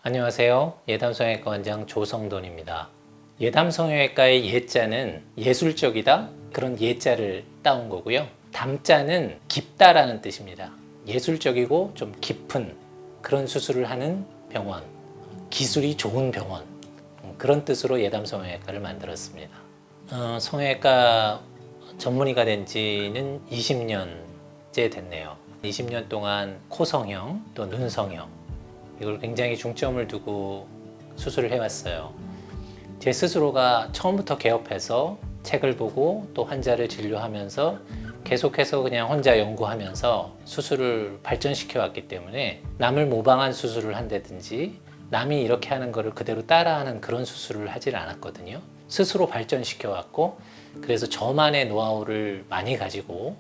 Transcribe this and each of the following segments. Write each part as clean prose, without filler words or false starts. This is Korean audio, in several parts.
안녕하세요. 예담성형외과 원장 조성돈입니다. 예담성형외과의 예자는 예술적이다? 그런 예자를 따온 거고요. 담자는 깊다라는 뜻입니다. 예술적이고 좀 깊은 그런 수술을 하는 병원, 기술이 좋은 병원, 그런 뜻으로 예담성형외과를 만들었습니다. 성형외과 전문의가 된 지는 20년째 됐네요. 20년 동안 코성형 또 눈성형 이걸 굉장히 중점을 두고 수술을 해왔어요. 제 스스로가 처음부터 개업해서 책을 보고 또 환자를 진료하면서 계속해서 그냥 혼자 연구하면서 수술을 발전시켜 왔기 때문에 남을 모방한 수술을 한다든지 남이 이렇게 하는 거를 그대로 따라하는 그런 수술을 하질 않았거든요. 스스로 발전시켜 왔고 그래서 저만의 노하우를 많이 가지고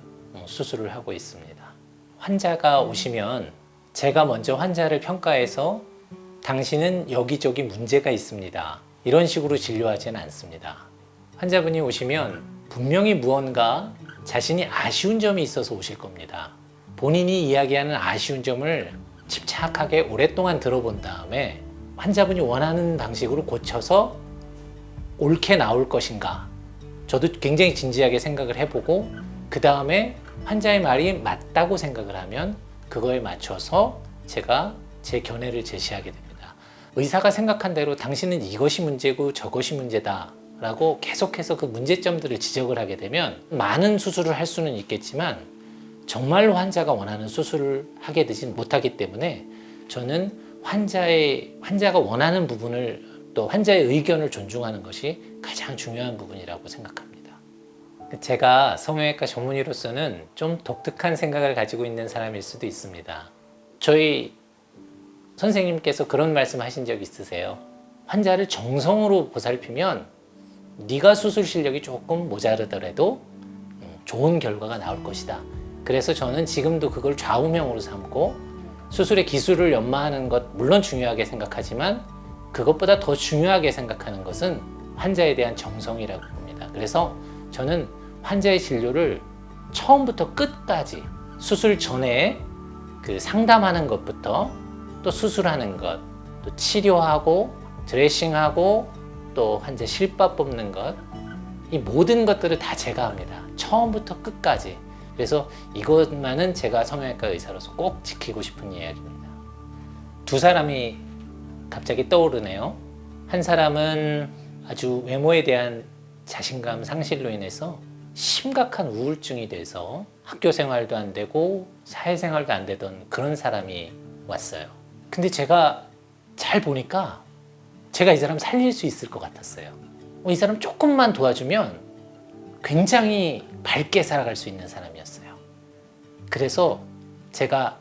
수술을 하고 있습니다. 환자가 오시면 제가 먼저 환자를 평가해서 당신은 여기저기 문제가 있습니다. 이런 식으로 진료하지는 않습니다. 환자분이 오시면 분명히 무언가 자신이 아쉬운 점이 있어서 오실 겁니다. 본인이 이야기하는 아쉬운 점을 집착하게 오랫동안 들어본 다음에 환자분이 원하는 방식으로 고쳐서 옳게 나올 것인가. 저도 굉장히 진지하게 생각을 해보고 그 다음에 환자의 말이 맞다고 생각을 하면 그거에 맞춰서 제가 제 견해를 제시하게 됩니다. 의사가 생각한 대로 당신은 이것이 문제고 저것이 문제다 라고 계속해서 그 문제점들을 지적을 하게 되면 많은 수술을 할 수는 있겠지만 정말로 환자가 원하는 수술을 하게 되진 못하기 때문에 저는 환자가 원하는 부분을 또 환자의 의견을 존중하는 것이 가장 중요한 부분이라고 생각합니다. 제가 성형외과 전문의로서는 좀 독특한 생각을 가지고 있는 사람일 수도 있습니다. 저희 선생님께서 그런 말씀 하신 적 있으세요? 환자를 정성으로 보살피면 네가 수술 실력이 조금 모자르더라도 좋은 결과가 나올 것이다. 그래서 저는 지금도 그걸 좌우명으로 삼고 수술의 기술을 연마하는 것 물론 중요하게 생각하지만 그것보다 더 중요하게 생각하는 것은 환자에 대한 정성이라고 봅니다. 그래서 저는 환자의 진료를 처음부터 끝까지 수술 전에 그 상담하는 것부터 또 수술하는 것, 또 치료하고 드레싱하고 또 환자 실밥 뽑는 것, 이 모든 것들을 다 제가 합니다. 처음부터 끝까지. 그래서 이것만은 제가 성형외과 의사로서 꼭 지키고 싶은 이야기입니다. 두 사람이 갑자기 떠오르네요. 한 사람은 아주 외모에 대한 자신감 상실로 인해서 심각한 우울증이 돼서 학교 생활도 안 되고 사회생활도 안 되던 그런 사람이 왔어요. 근데 제가 잘 보니까 제가 이 사람 살릴 수 있을 것 같았어요. 이 사람 조금만 도와주면 굉장히 밝게 살아갈 수 있는 사람이었어요. 그래서 제가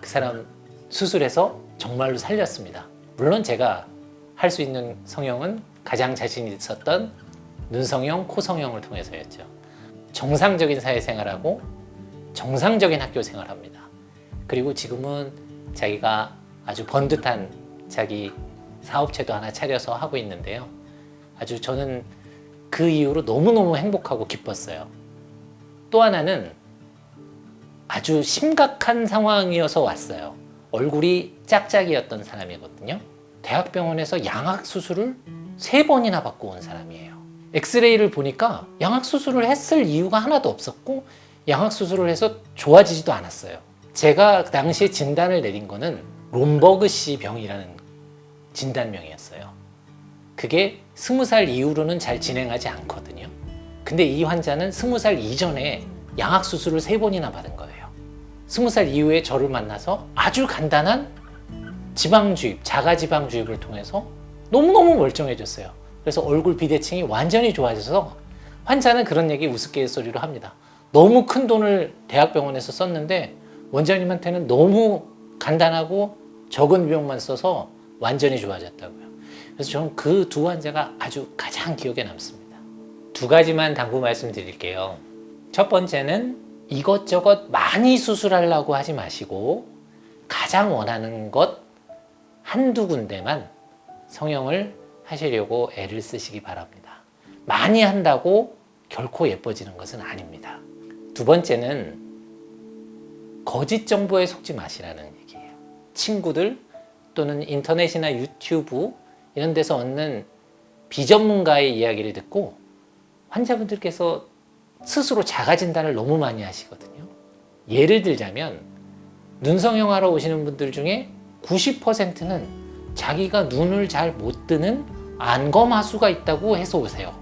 그 사람 수술해서 정말로 살렸습니다. 물론 제가 할 수 있는 성형은 가장 자신 있었던 눈성형, 코성형을 통해서였죠. 정상적인 사회생활하고 정상적인 학교 생활합니다. 그리고 지금은 자기가 아주 번듯한 자기 사업체도 하나 차려서 하고 있는데요. 아주 저는 그 이후로 너무너무 행복하고 기뻤어요. 또 하나는 아주 심각한 상황이어서 왔어요. 얼굴이 짝짝이였던 사람이거든요. 대학병원에서 양악 수술을 3번이나 받고 온 사람이에요. 엑스레이를 보니까 양악 수술을 했을 이유가 하나도 없었고 양악 수술을 해서 좋아지지도 않았어요. 제가 그 당시에 진단을 내린 거는 롬버그씨 병이라는 진단명이었어요. 그게 20살 이후로는 잘 진행하지 않거든요. 근데 이 환자는 20살 이전에 양악 수술을 3번이나 받은 거예요. 20살 이후에 저를 만나서 아주 간단한 지방주입, 자가지방주입을 통해서 너무너무 멀쩡해졌어요. 그래서 얼굴 비대칭이 완전히 좋아져서 환자는 그런 얘기 우스갯소리로 합니다. 너무 큰 돈을 대학병원에서 썼는데 원장님한테는 너무 간단하고 적은 비용만 써서 완전히 좋아졌다고요. 그래서 저는 그 두 환자가 아주 가장 기억에 남습니다. 2가지만 당부 말씀드릴게요. 첫 번째는 이것저것 많이 수술하려고 하지 마시고 가장 원하는 것 한두 군데만 성형을 하시려고 애를 쓰시기 바랍니다. 많이 한다고 결코 예뻐지는 것은 아닙니다. 2번째는 거짓 정보에 속지 마시라는 얘기예요. 친구들 또는 인터넷이나 유튜브 이런 데서 얻는 비전문가의 이야기를 듣고 환자분들께서 스스로 자가 진단을 너무 많이 하시거든요. 예를 들자면 눈성형하러 오시는 분들 중에 90%는 자기가 눈을 잘 못 뜨는 안검하수가 있다고 해서 오세요.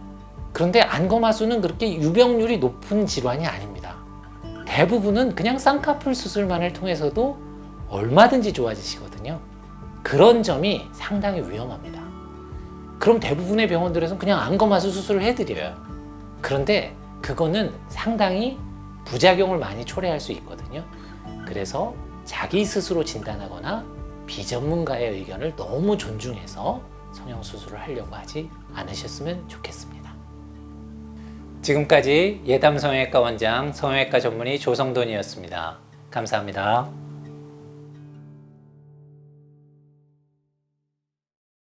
그런데 안검하수는 그렇게 유병률이 높은 질환이 아닙니다. 대부분은 그냥 쌍꺼풀 수술만을 통해서도 얼마든지 좋아지시거든요. 그런 점이 상당히 위험합니다. 그럼 대부분의 병원들에서는 그냥 안검하수 수술을 해드려요. 그런데 그거는 상당히 부작용을 많이 초래할 수 있거든요. 그래서 자기 스스로 진단하거나 비전문가의 의견을 너무 존중해서 성형수술을 하려고 하지 않으셨으면 좋겠습니다. 지금까지 예담성형외과 원장, 성형외과 전문의 조성돈이었습니다. 감사합니다.